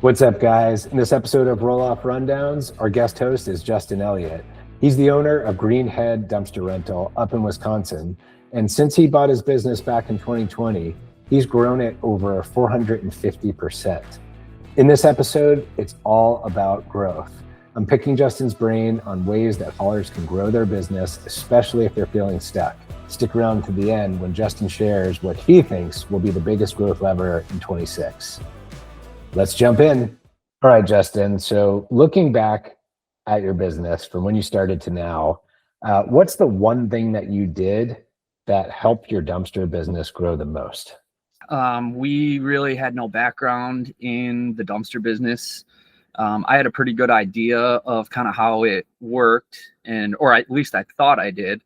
What's up, guys? In this episode of Roll Off Rundowns, our guest host is Justin Elliott. He's the owner of Greenhead Dumpster Rental up in Wisconsin. And since he bought his business back in 2020, he's grown it over 450%. In this episode, it's all about growth. I'm picking Justin's brain on ways that haulers can grow their business, especially if they're feeling stuck. Stick around to the end when Justin shares what he thinks will be the biggest growth lever in 26. Let's jump in. All right, Justin. So looking back at your business from when you started to now, what's the one thing that you did that helped your dumpster business grow the most? We really had no background in the dumpster business. I had a pretty good idea of kind of how it worked, or at least I thought I did,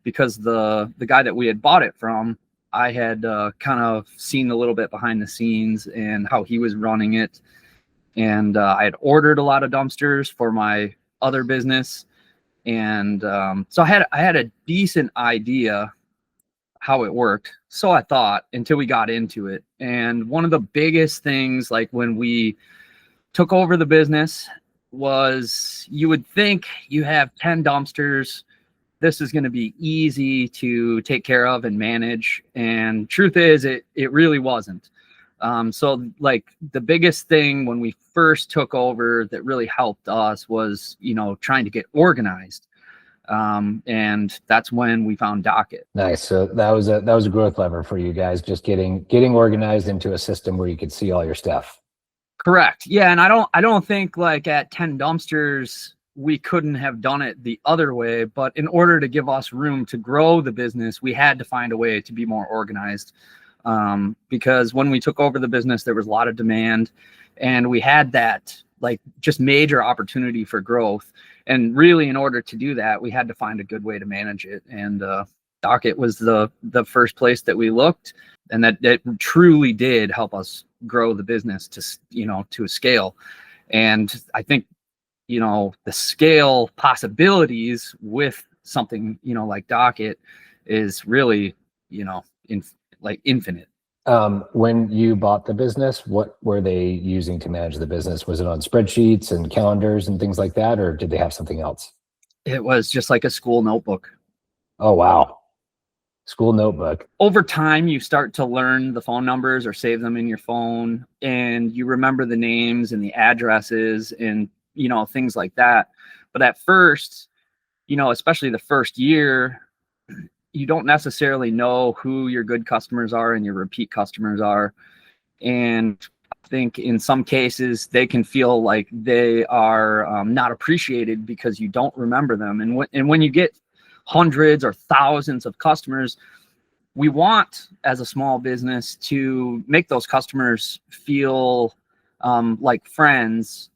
because the guy that we had bought it from, I had kind of seen a little bit behind the scenes and how he was running it. And I had ordered a lot of dumpsters for my other business. And so I had a decent idea how it worked. So I thought, until we got into it. And one of the biggest things, like when we took over the business, was you would think you have 10 dumpsters. This is going to be easy to take care of and manage. And truth is, it really wasn't. So like the biggest thing when we first took over that really helped us was, trying to get organized. And that's when we found Docket. Nice. So that was a growth lever for you guys, just getting organized into a system where you could see all your stuff. Correct. Yeah. And I don't think like at 10 dumpsters, we couldn't have done it the other way, but in order to give us room to grow the business, we had to find a way to be more organized. Because when we took over the business, there was a lot of demand, and we had that like just major opportunity for growth. And really, in order to do that, we had to find a good way to manage it. And Docket was the first place that we looked, and that truly did help us grow the business to a scale. And I think the scale possibilities with something like Docket is really infinite. When you bought the business, what were they using to manage the business? Was it on spreadsheets and calendars and things like that, or did they have something else? It was just like a school notebook. Oh, wow. School notebook. Over time, you start to learn the phone numbers or save them in your phone, and you remember the names and the addresses and things like that. But at first, especially the first year, you don't necessarily know who your good customers are and your repeat customers are. And I think in some cases they can feel like they are not appreciated because you don't remember them. And when you get hundreds or thousands of customers, we want, as a small business, to make those customers feel like friends.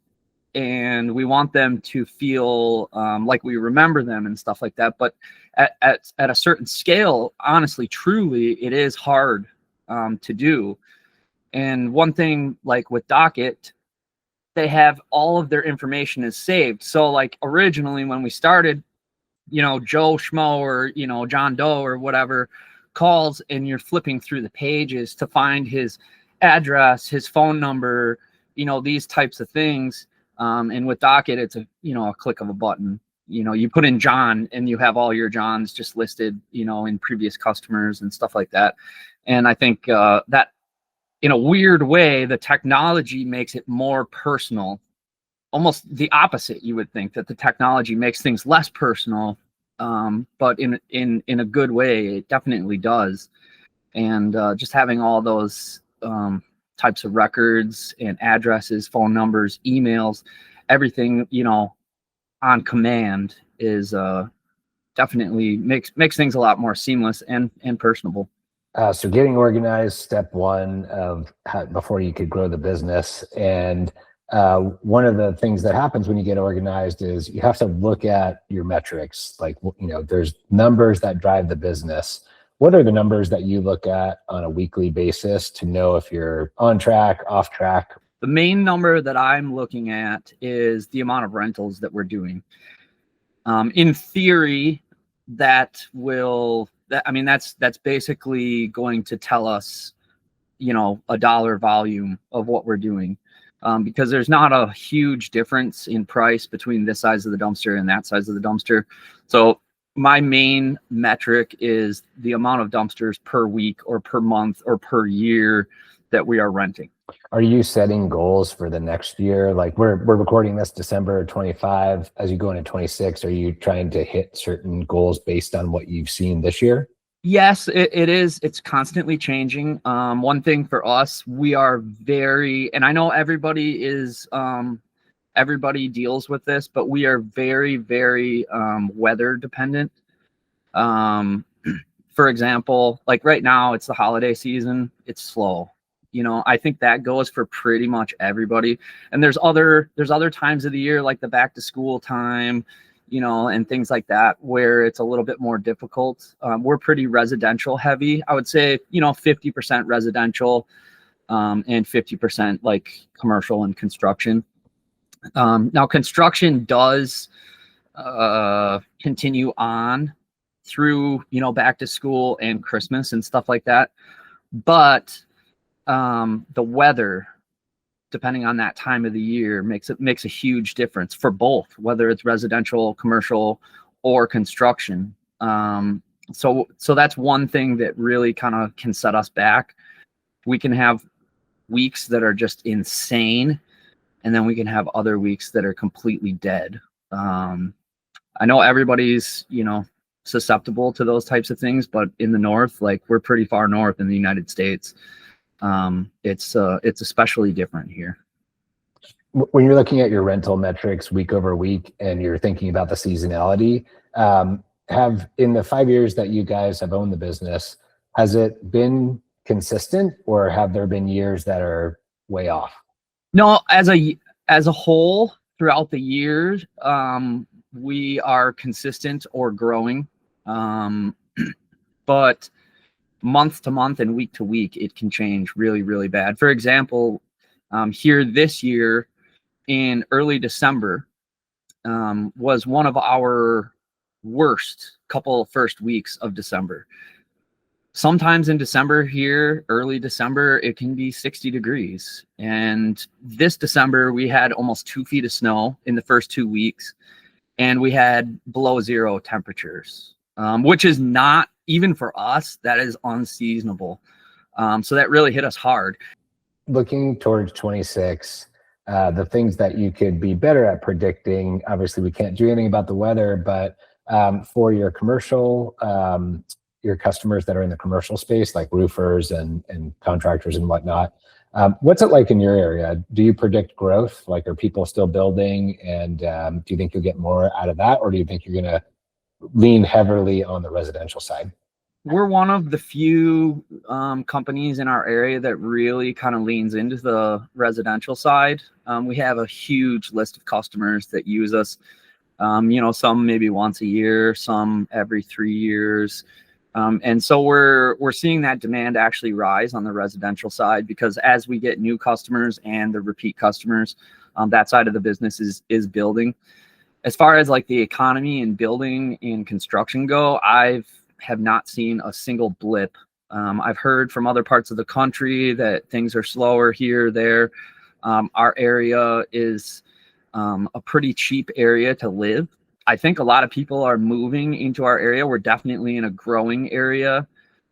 And we want them to feel like we remember them and stuff like that. But at a certain scale, honestly, truly, it is hard to do. And one thing, like with Docket, they have all of their information is saved. So like originally when we started, Joe Schmo or, John Doe or whatever calls, and you're flipping through the pages to find his address, his phone number, these types of things. And with Docket, it's a click of a button. You put in John and you have all your Johns just listed, in previous customers and stuff like that. And I think that in a weird way, the technology makes it more personal. Almost the opposite, you would think, that the technology makes things less personal, but in a good way, it definitely does. And just having all those types of records and addresses, phone numbers, emails, everything, on command is definitely makes things a lot more seamless and personable. So getting organized, step one of before you could grow the business. And one of the things that happens when you get organized is you have to look at your metrics. Like, there's numbers that drive the business. What are the numbers that you look at on a weekly basis to know if you're on track, off track? The main number that I'm looking at is the amount of rentals that we're doing. In theory, that's basically going to tell us a dollar volume of what we're doing, because there's not a huge difference in price between this size of the dumpster and that size of the dumpster. So my main metric is the amount of dumpsters per week or per month or per year that we are renting. Are you setting goals for the next year? Like we're recording this December 25. As you go into 26, are you trying to hit certain goals based on what you've seen this year? Yes, it is. It's constantly changing. One thing for us, we are very, and I know everybody deals with this, but we are very, very weather dependent. For example, like right now, it's the holiday season. It's slow. I think that goes for pretty much everybody. And there's other times of the year, like the back to school time, and things like that, where it's a little bit more difficult. We're pretty residential heavy. I would say, 50% residential, and 50% like commercial and construction. Now construction does continue on through, back to school and Christmas and stuff like that. But the weather, depending on that time of the year, makes a huge difference for both, whether it's residential, commercial, or construction. So that's one thing that really kind of can set us back. We can have weeks that are just insane, and then we can have other weeks that are completely dead. I know everybody's, susceptible to those types of things, but in the north, like we're pretty far north in the United States, it's especially different here. When you're looking at your rental metrics week over week and you're thinking about the seasonality, have in the 5 years that you guys have owned the business, has it been consistent or have there been years that are way off? No, as a whole throughout the years, we are consistent or growing. But month to month and week to week, it can change really, really bad. For example, here this year in early December was one of our worst couple first weeks of December. Sometimes in December here, early December, it can be 60 degrees. And this December, we had almost 2 feet of snow in the first 2 weeks. And we had below zero temperatures, which is not, even for us, that is unseasonable. So that really hit us hard. Looking towards 26, the things that you could be better at predicting, obviously we can't do anything about the weather, but for your commercial, your customers that are in the commercial space, like roofers and contractors and whatnot, what's it like in your area? Do you predict growth? Like, are people still building? And do you think you'll get more out of that? Or do you think you're going to lean heavily on the residential side? We're one of the few companies in our area that really kind of leans into the residential side. We have a huge list of customers that use us, some maybe once a year, some every 3 years. And so we're seeing that demand actually rise on the residential side, because as we get new customers and the repeat customers, that side of the business is building. As far as like the economy and building and construction go, I have not seen a single blip. I've heard from other parts of the country that things are slower here, there. Our area is a pretty cheap area to live. I think a lot of people are moving into our area. We're definitely in a growing area,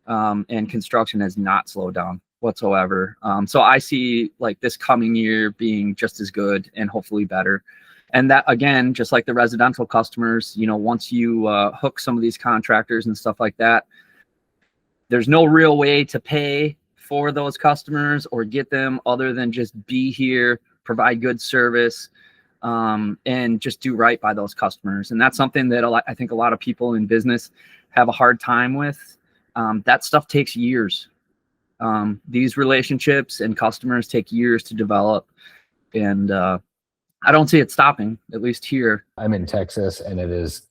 and construction has not slowed down whatsoever. So I see like this coming year being just as good and hopefully better. And that, again, just like the residential customers, once you hook some of these contractors and stuff like that, there's no real way to pay for those customers or get them other than just be here, provide good service, and just do right by those customers. And that's something that I think a lot of people in business have a hard time with. That stuff takes years. These relationships and customers take years to develop. And I don't see it stopping, at least here. I'm in Texas, and it is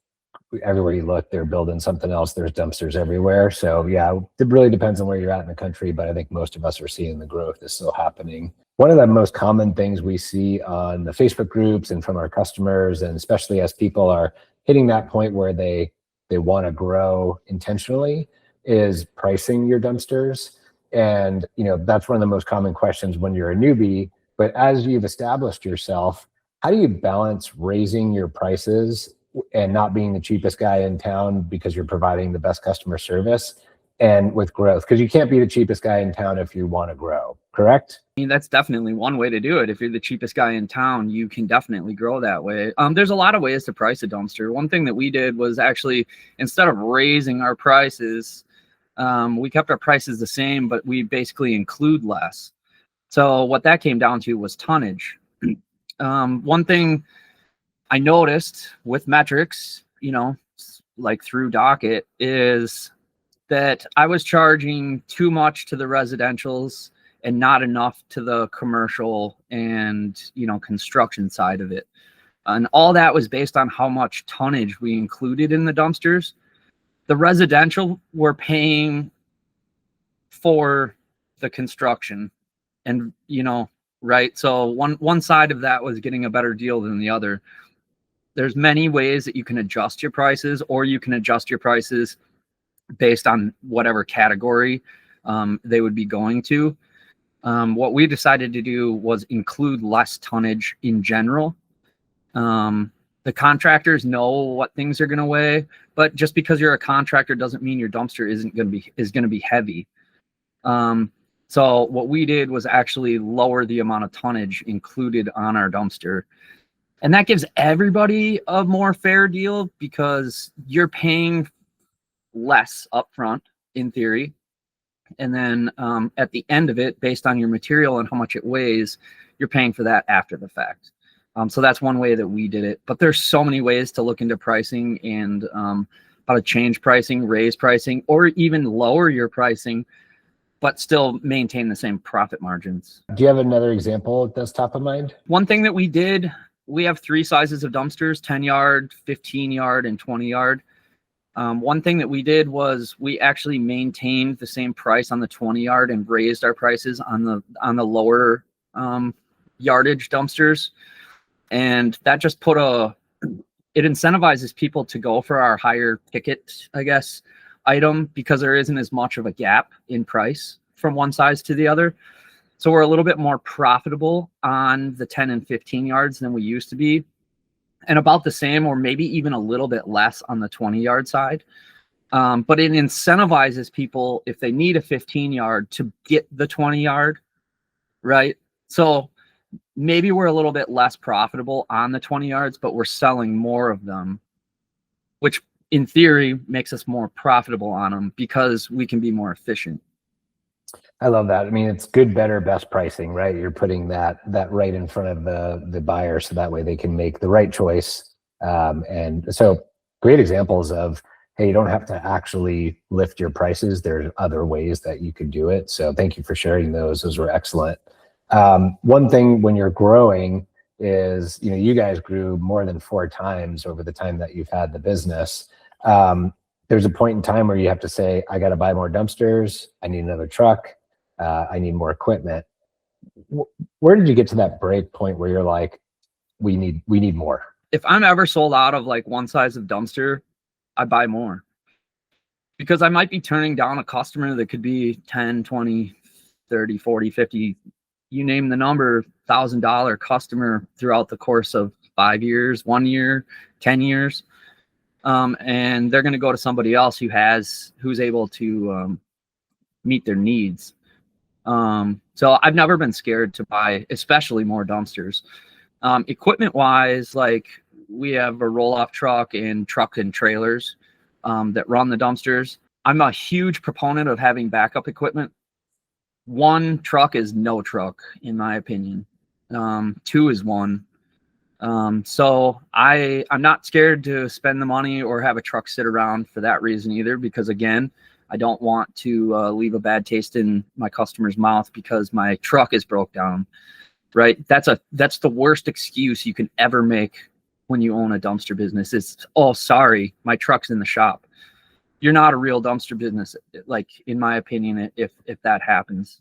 everywhere you look, they're building something else. There's dumpsters everywhere. So yeah, it really depends on where you're at in the country, but I think most of us are seeing the growth is still happening. One of the most common things we see on the Facebook groups and from our customers, and especially as people are hitting that point where they want to grow intentionally, is pricing your dumpsters. And, that's one of the most common questions when you're a newbie. But as you've established yourself, how do you balance raising your prices and not being the cheapest guy in town because you're providing the best customer service, and with growth? Because you can't be the cheapest guy in town if you want to grow, correct? I mean, that's definitely one way to do it. If you're the cheapest guy in town, you can definitely grow that way. There's a lot of ways to price a dumpster. One thing that we did was actually, instead of raising our prices, we kept our prices the same, but we basically include less. So what that came down to was tonnage. One thing I noticed with metrics, like through Docket, is that I was charging too much to the residentials and not enough to the commercial and, construction side of it. And all that was based on how much tonnage we included in the dumpsters. The residential were paying for the construction, and, right. So one side of that was getting a better deal than the other. There's many ways that you can adjust your prices, or you can adjust your prices based on whatever category they would be going to. What we decided to do was include less tonnage in general. The contractors know what things are going to weigh, but just because you're a contractor doesn't mean your dumpster is going to be heavy. So what we did was actually lower the amount of tonnage included on our dumpster. And that gives everybody a more fair deal because you're paying less upfront in theory. And then at the end of it, based on your material and how much it weighs, you're paying for that after the fact. So that's one way that we did it. But there's so many ways to look into pricing and how to change pricing, raise pricing, or even lower your pricing, but still maintain the same profit margins. Do you have another example that's top of mind? One thing that we did, we have 3 sizes of dumpsters: 10 yard, 15 yard, and 20 yard. One thing that we did was we actually maintained the same price on the 20 yard and raised our prices on the lower yardage dumpsters. And that just it incentivizes people to go for our higher ticket, I guess, item, because there isn't as much of a gap in price from one size to the other. So we're a little bit more profitable on the 10 and 15 yards than we used to be, and about the same or maybe even a little bit less on the 20 yard side. But it incentivizes people, if they need a 15 yard, to get the 20 yard, right? So maybe we're a little bit less profitable on the 20 yards, but we're selling more of them, which in theory makes us more profitable on them because we can be more efficient. I love that. I mean, it's good, better, best pricing, right? You're putting that right in front of the buyer, so that way they can make the right choice. And so great examples of, hey, you don't have to actually lift your prices. There's other ways that you could do it. So thank you for sharing those. Those were excellent. One thing when you're growing is, you guys grew more than 4 times over the time that you've had the business. There's a point in time where you have to say, I got to buy more dumpsters. I need another truck. I need more equipment. Where did you get to that break point where you're like, we need more? If I'm ever sold out of like one size of dumpster, I buy more, because I might be turning down a customer that could be 10, 20, 30, 40, 50, you name the number, $1,000 customer throughout the course of 5 years, 1 year, 10 years. And they're going to go to somebody else who's able to meet their needs. So I've never been scared to buy, especially more dumpsters. Equipment wise, like we have a roll-off truck and trailers that run the dumpsters. I'm a huge proponent of having backup equipment. 1 truck is no truck, in my opinion. 2 is 1. So I'm not scared to spend the money or have a truck sit around for that reason either, because again, I don't want to leave a bad taste in my customer's mouth because my truck is broke down, right? That's the worst excuse you can ever make when you own a dumpster business. It's, oh, sorry, my truck's in the shop. You're not a real dumpster business, like, in my opinion, if that happens.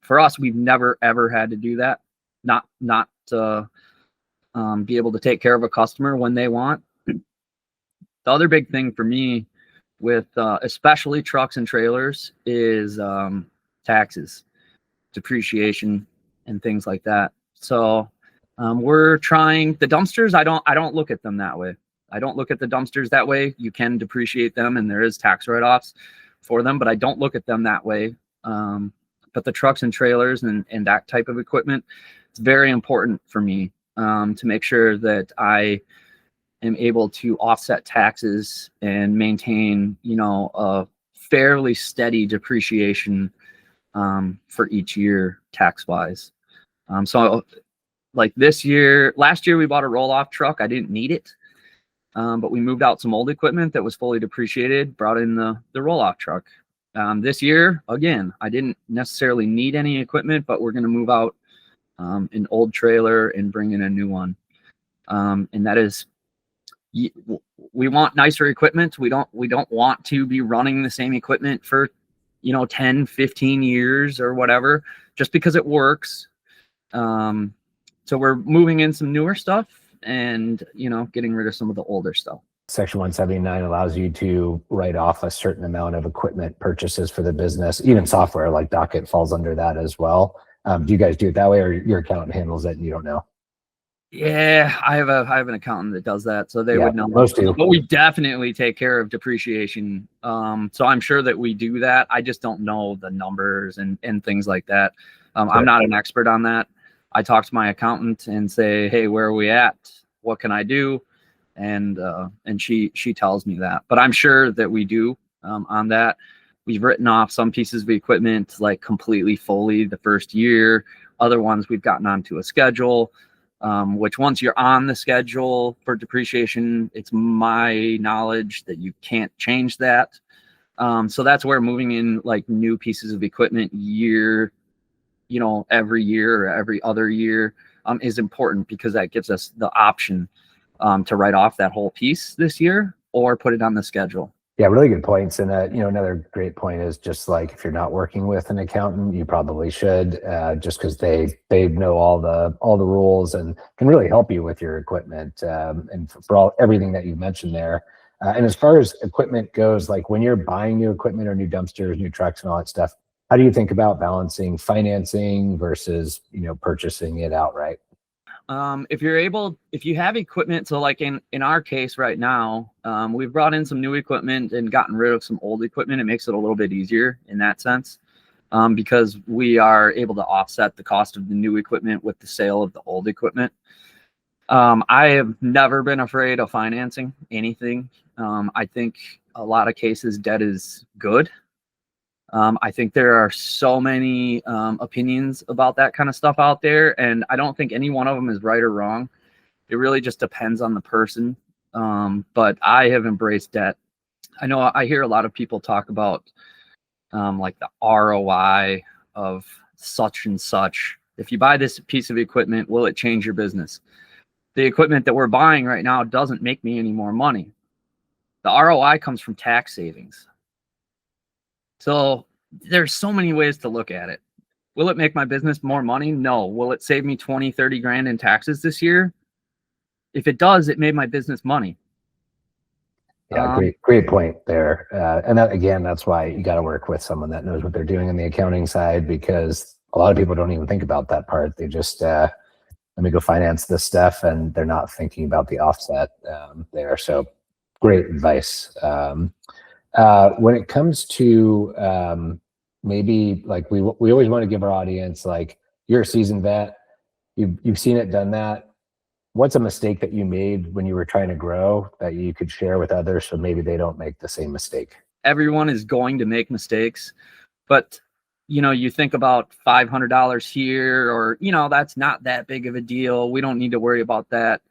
For us, we've never ever had to do that. Not be able to take care of a customer when they want. The other big thing for me with especially trucks and trailers is taxes, depreciation, and things like that. So we're trying the dumpsters. I don't look at them that way. I don't look at the dumpsters that way. You can depreciate them and there is tax write-offs for them, but I don't look at them that way. But the trucks and trailers and that type of equipment, it's very important for me to make sure that I am able to offset taxes and maintain, a fairly steady depreciation for each year tax-wise. So like last year we bought a roll-off truck. I didn't need it. But we moved out some old equipment that was fully depreciated, brought in the roll-off truck. This year, again, I didn't necessarily need any equipment, but we're going to move out an old trailer and bring in a new one. And that is, we want nicer equipment. We don't want to be running the same equipment for, 10, 15 years or whatever, just because it works. So we're moving in some newer stuff and, getting rid of some of the older stuff. Section 179 allows you to write off a certain amount of equipment purchases for the business. Even software like Docket falls under that as well. Do you guys do it that way, or your accountant handles it and you don't know? Yeah, I have an accountant that does that, so they would know. Most do. But we definitely take care of depreciation. So I'm sure that we do that. I just don't know the numbers and things like that. I'm not an expert on that. I talk to my accountant and say, hey, where are we at? What can I do? And she tells me that. But I'm sure that we do on that. We've written off some pieces of equipment like completely fully the first year. Other ones we've gotten onto a schedule, which once you're on the schedule for depreciation, it's my knowledge that you can't change that. So that's where moving in like new pieces of equipment every year or every other year is important, because that gives us the option to write off that whole piece this year or put it on the schedule. Yeah, really good points. And another great point is just like, if you're not working with an accountant, you probably should, just because they know all the rules and can really help you with your equipment and for everything that you've mentioned there. And as far as equipment goes, like when you're buying new equipment or new dumpsters, new trucks, and all that stuff, how do you think about balancing financing versus purchasing it outright? If you have equipment, so like in our case right now, we've brought in some new equipment and gotten rid of some old equipment. It makes it a little bit easier in that sense, because we are able to offset the cost of the new equipment with the sale of the old equipment. I have never been afraid of financing anything. I think a lot of cases debt is good. I think there are so many opinions about that kind of stuff out there, and I don't think any one of them is right or wrong. It really just depends on the person. But I have embraced debt. I know I hear a lot of people talk about like the ROI of such and such. If you buy this piece of equipment, will it change your business? The equipment that we're buying right now doesn't make me any more money. The ROI comes from tax savings. So there's so many ways to look at it. Will it make my business more money? No. Will it save me 20, 30 grand in taxes this year? If it does, it made my business money. Yeah, great point there. And that, again, that's why you got to work with someone that knows what they're doing on the accounting side, because a lot of people don't even think about that part. They just, let me go finance this stuff, and they're not thinking about the offset there. So great advice. When it comes to maybe like we always want to give our audience, like, you're a seasoned vet, you've seen it, done that. What's a mistake that you made when you were trying to grow that you could share with others so maybe they don't make the same mistake? Everyone is going to make mistakes, but you think about $500 here, or that's not that big of a deal. We don't need to worry about that.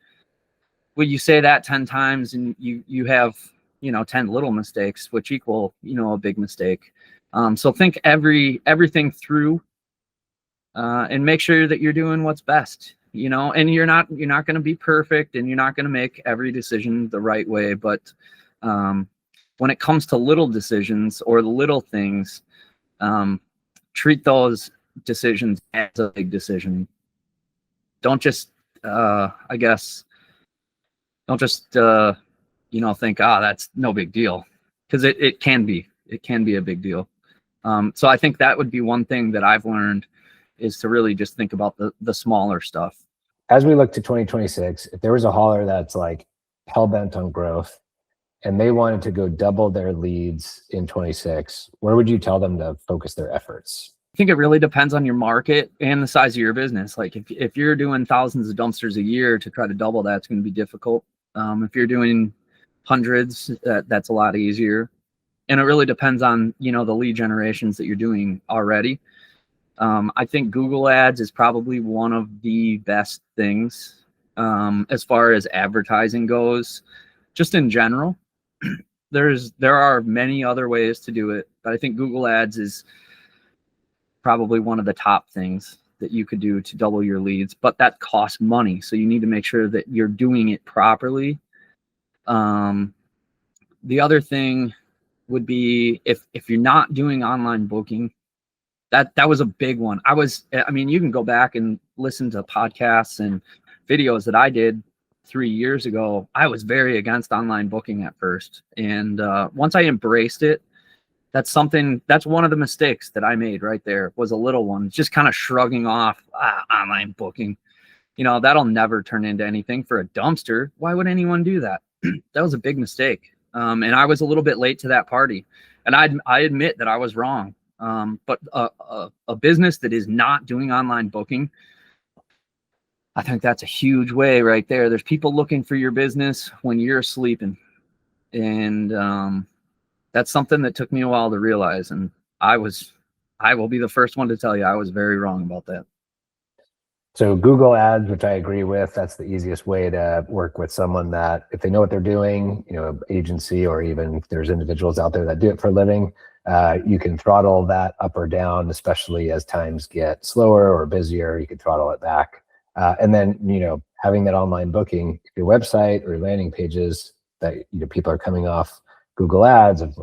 Well, you say that 10 times and you have 10 little mistakes, which equal, a big mistake. So think everything through, and make sure that you're doing what's best, and you're not going to be perfect, and you're not going to make every decision the right way. But when it comes to little decisions or the little things, treat those decisions as a big decision. Don't just, don't just, think, that's no big deal, because it can be a big deal. So I think that would be one thing that I've learned, is to really just think about the smaller stuff. As we look to 2026, if there was a hauler that's like hell bent on growth and they wanted to go double their leads in 26, where would you tell them to focus their efforts? I think it really depends on your market and the size of your business. Like if you're doing thousands of dumpsters a year, to try to double that's going to be difficult. If you're doing hundreds, that's a lot easier. And it really depends on, the lead generations that you're doing already. I think Google Ads is probably one of the best things as far as advertising goes, just in general. There are many other ways to do it, but I think Google Ads is probably one of the top things that you could do to double your leads, but that costs money. So you need to make sure that you're doing it properly. The other thing would be if you're not doing online booking, that was a big one. You can go back and listen to podcasts and videos that I did 3 years ago. I was very against online booking at first. And once I embraced it, that's one of the mistakes that I made right there, was a little one, just kind of shrugging off online booking. That'll never turn into anything for a dumpster. Why would anyone do that? That was a big mistake. And I was a little bit late to that party. And I admit that I was wrong. But a business that is not doing online booking, I think that's a huge way right there. There's people looking for your business when you're sleeping. And that's something that took me a while to realize. And I will be the first one to tell you I was very wrong about that. So Google Ads, which I agree with, that's the easiest way to work with someone that, if they know what they're doing, agency, or even if there's individuals out there that do it for a living, you can throttle that up or down, especially as times get slower or busier, you can throttle it back. And then, having that online booking, if your website or your landing pages that, people are coming off Google Ads of,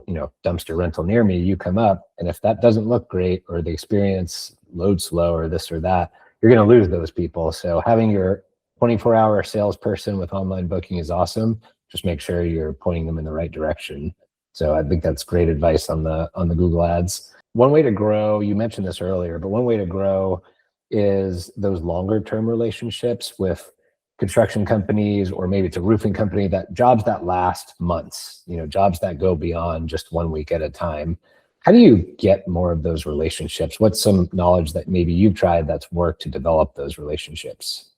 dumpster rental near me, you come up, and if that doesn't look great, or the experience loads slow, or this or that, you're going to lose those people. So having your 24-hour salesperson with online booking is awesome. Just make sure you're pointing them in the right direction. So I think that's great advice on the Google Ads. One way to grow, you mentioned this earlier, but one way to grow is those longer term relationships with construction companies, or maybe it's a roofing company, that jobs that last months, jobs that go beyond just 1 week at a time. How do you get more of those relationships? What's some knowledge that maybe you've tried that's worked to develop those relationships?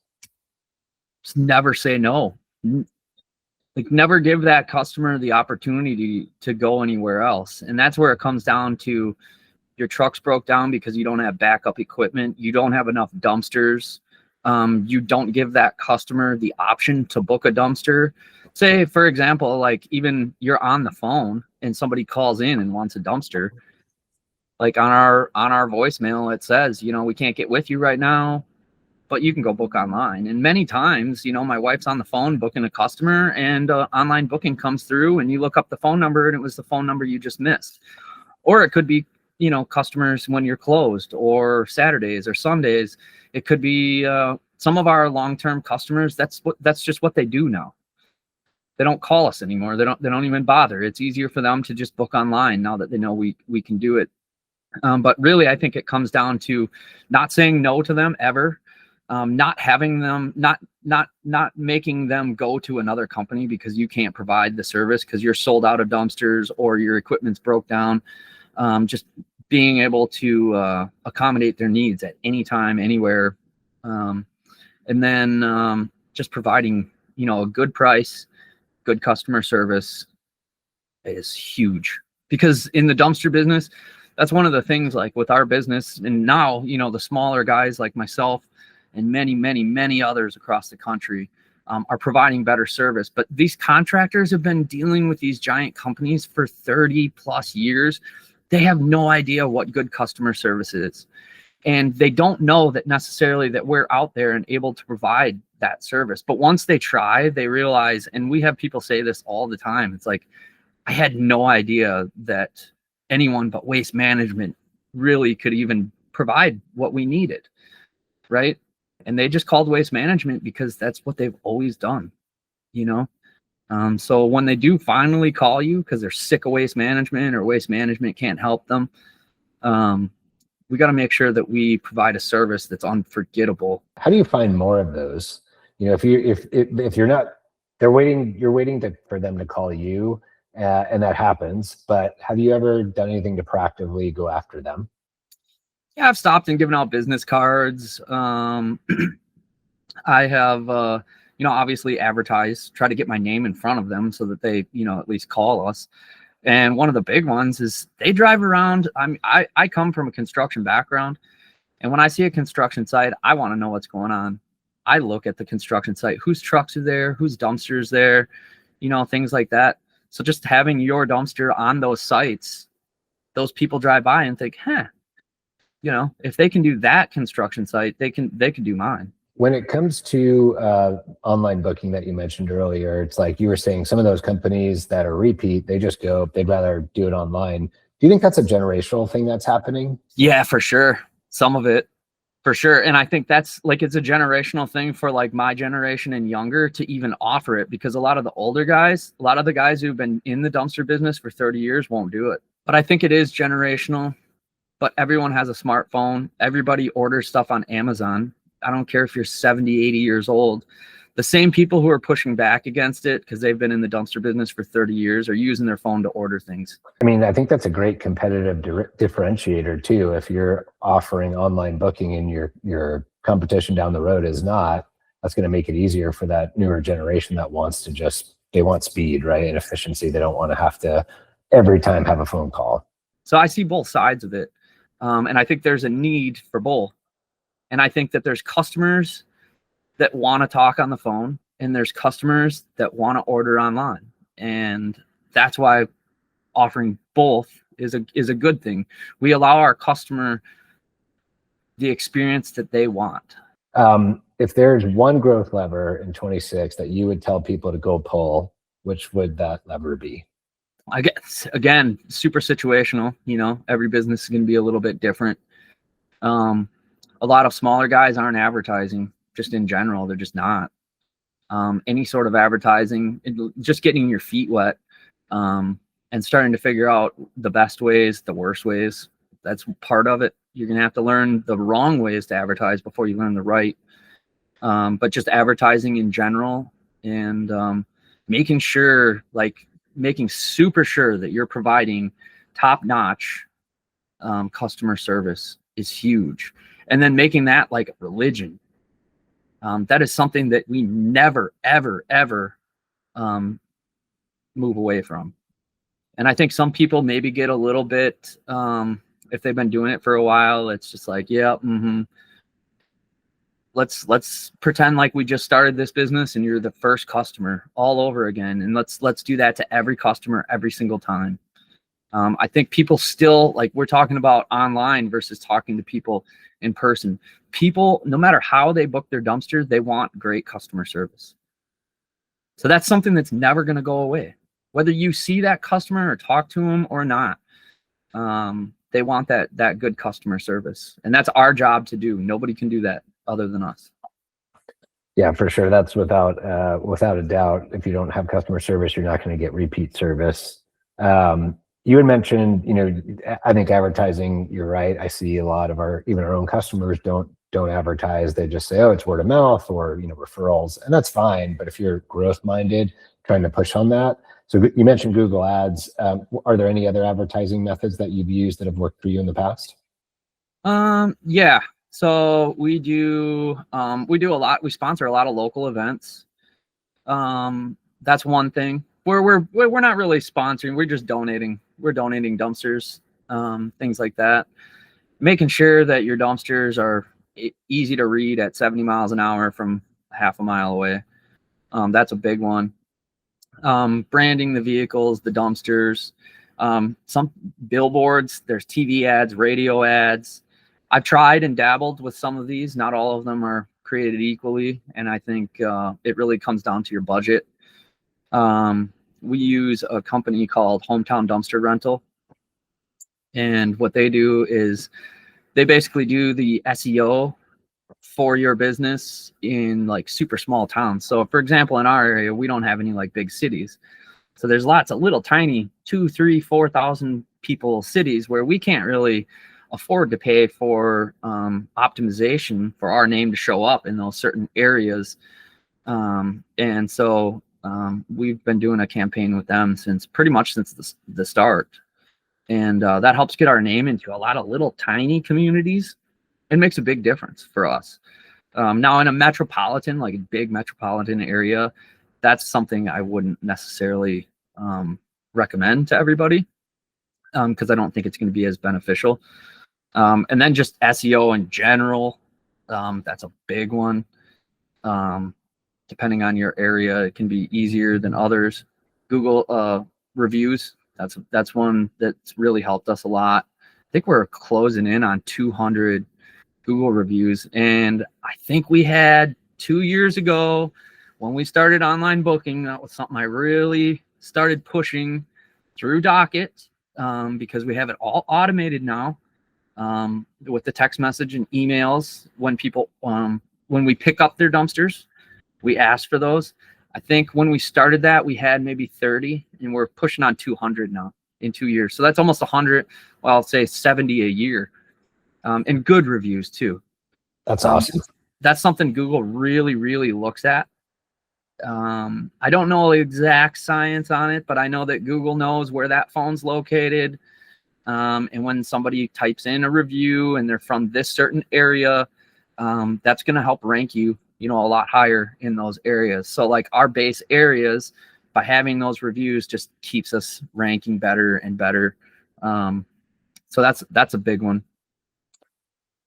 Just never say no. Like, never give that customer the opportunity to go anywhere else. And that's where it comes down to, your truck's broke down because you don't have backup equipment. You don't have enough dumpsters. You don't give that customer the option to book a dumpster. Say, for example, like, even you're on the phone and somebody calls in and wants a dumpster. Like, on our voicemail, it says, we can't get with you right now, but you can go book online. And many times, my wife's on the phone booking a customer, and online booking comes through, and you look up the phone number and it was the phone number you just missed. Or it could be, customers when you're closed, or Saturdays or Sundays. It could be some of our long-term customers. That's just what they do now. They don't call us anymore. They don't even bother. It's easier for them to just book online now that they know we can do it. But really, I think it comes down to not saying no to them ever. Not having them, not making them go to another company because you can't provide the service because you're sold out of dumpsters or your equipment's broke down. Just being able to accommodate their needs at any time, anywhere. And then just providing, a good price, good customer service is huge. Because in the dumpster business, that's one of the things, like with our business, and now, the smaller guys like myself and many, many, many others across the country are providing better service. But these contractors have been dealing with these giant companies for 30 plus years. They have no idea what good customer service is. And they don't know that necessarily that we're out there and able to provide that service. But once they try, they realize, and we have people say this all the time, it's like, I had no idea that anyone but Waste Management really could even provide what we needed, right? And they just called Waste Management because that's what they've always done, So when they do finally call you because they're sick of Waste Management, or Waste Management can't help them, We got to make sure that we provide a service that's unforgettable. How do you find more of those? If you're not, you're waiting for them to call you, and that happens. But have you ever done anything to proactively go after them? Yeah, I've stopped and given out business cards. I have, obviously advertised, try to get my name in front of them so that they, at least call us. And one of the big ones is they drive around. I come from a construction background, and when I see a construction site, I want to know what's going on. I look at the construction site, whose trucks are there, whose dumpsters there, things like that. So just having your dumpster on those sites, those people drive by and think, if they can do that construction site, they can do mine. When it comes to online booking that you mentioned earlier, it's like you were saying, some of those companies that are repeat, they'd rather do it online. Do you think that's a generational thing that's happening? Yeah, for sure. Some of it, for sure. And I think that's it's a generational thing for my generation and younger to even offer it, because a lot of the older guys, a lot of the guys who've been in the dumpster business for 30 years won't do it. But I think it is generational. But everyone has a smartphone. Everybody orders stuff on Amazon. I don't care if you're 70, 80 years old. The same people who are pushing back against it because they've been in the dumpster business for 30 years are using their phone to order things. I mean, I think that's a great competitive differentiator too. If you're offering online booking and your competition down the road is not, that's going to make it easier for that newer generation that they want speed, right? And efficiency. They don't want to have to every time have a phone call. So I see both sides of it. And I think there's a need for both. And I think that there's customers that want to talk on the phone, and there's customers that want to order online. And that's why offering both is a good thing. We allow our customer the experience that they want. If there's one growth lever in 26 that you would tell people to go pull, which would that lever be? I guess, again, super situational. Every business is going to be a little bit different. A lot of smaller guys aren't advertising, just in general. They're just not. Any sort of advertising, just getting your feet wet, and starting to figure out the best ways, the worst ways. That's part of it. You're going to have to learn the wrong ways to advertise before you learn the right. But just advertising in general, and making super sure that you're providing top-notch customer service is huge. And then making that like a religion. That is something that we never, ever, ever move away from. And I think some people maybe get a little bit, if they've been doing it for a while, it's just like, yeah, let's pretend like we just started this business and you're the first customer all over again. And let's do that to every customer every single time. I think people still, we're talking about online versus talking to people in person. People, no matter how they book their dumpsters, they want great customer service. So that's something that's never going to go away. Whether you see that customer or talk to them or not, they want that good customer service. And that's our job to do. Nobody can do that other than us. Yeah, for sure. That's without a doubt. If you don't have customer service, you're not going to get repeat service. You had mentioned, I think advertising, you're right. I see a lot of our own customers don't advertise. They just say, oh, it's word of mouth or, referrals, and that's fine. But if you're growth minded, trying to push on that. So you mentioned Google Ads. Are there any other advertising methods that you've used that have worked for you in the past? Yeah. So we do a lot. We sponsor a lot of local events. That's one thing. We're not really sponsoring. We're just donating. We're donating dumpsters, things like that. Making sure that your dumpsters are easy to read at 70 miles an hour from half a mile away. That's a big one. Branding the vehicles, the dumpsters, some billboards, there's TV ads, radio ads. I've tried and dabbled with some of these. Not all of them are created equally. And I think it really comes down to your budget. We use a company called Hometown Dumpster Rental. And what they do is they basically do the SEO for your business in super small towns. So for example, in our area, we don't have any big cities. So there's lots of little tiny 2, 3, 4,000 people cities where we can't really afford to pay for optimization for our name to show up in those certain areas. And so we've been doing a campaign with them pretty much since the start. And that helps get our name into a lot of little tiny communities. It makes a big difference for us. Now in a metropolitan, like a big metropolitan area, that's something I wouldn't necessarily recommend to everybody because I don't think it's going to be as beneficial. And then just SEO in general, that's a big one. Depending on your area, it can be easier than others. Google reviews, that's one that's really helped us a lot. I think we're closing in on 200 Google reviews. And I think we had 2 years ago when we started online booking, that was something I really started pushing through Docket because we have it all automated now with the text message and emails when people, when we pick up their dumpsters, we ask for those. I think when we started that, we had maybe 30 and we're pushing on 200 now in 2 years. So that's almost 100, well, I'll say 70 a year. And good reviews too. That's awesome. That's something Google really, really looks at. I don't know the exact science on it, but I know that Google knows where that phone's located. And when somebody types in a review and they're from this certain area, that's going to help rank you, a lot higher in those areas. So like our base areas, by having those reviews just keeps us ranking better and better. So that's a big one.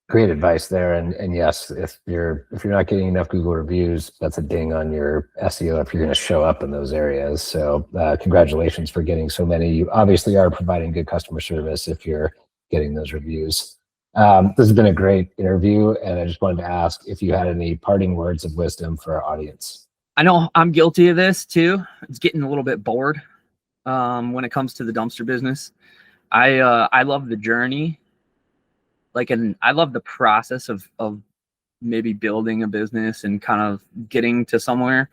Great advice there. And yes, if you're not getting enough Google reviews, that's a ding on your SEO if you're going to show up in those areas. So congratulations for getting so many. You obviously are providing good customer service if you're getting those reviews. This has been a great interview, and I just wanted to ask if you had any parting words of wisdom for our audience. I know I'm guilty of this too. It's getting a little bit bored when it comes to the dumpster business. I love the journey. And I love the process of maybe building a business and kind of getting to somewhere.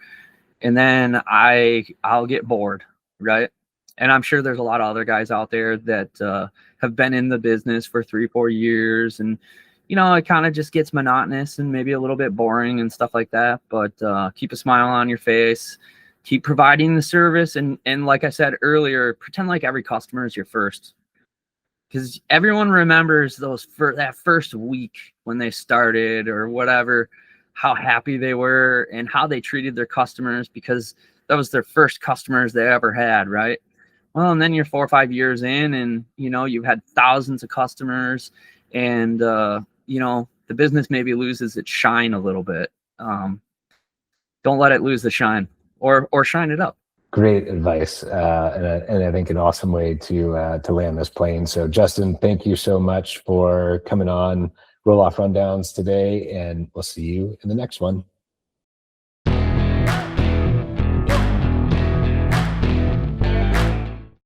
And then I'll get bored, right? And I'm sure there's a lot of other guys out there that have been in the business for 3-4 years. And, it kind of just gets monotonous and maybe a little bit boring and stuff like that. But keep a smile on your face, keep providing the service. And like I said earlier, pretend like every customer is your first. Because everyone remembers that first week when they started or whatever, how happy they were and how they treated their customers because that was their first customers they ever had, right? Well, and then you're 4 or 5 years in and, you've had thousands of customers and, the business maybe loses its shine a little bit. Don't let it lose the shine or shine it up. Great advice, and I think an awesome way to land this plane. So, Justin, thank you so much for coming on Roll Off Rundowns today, and we'll see you in the next one.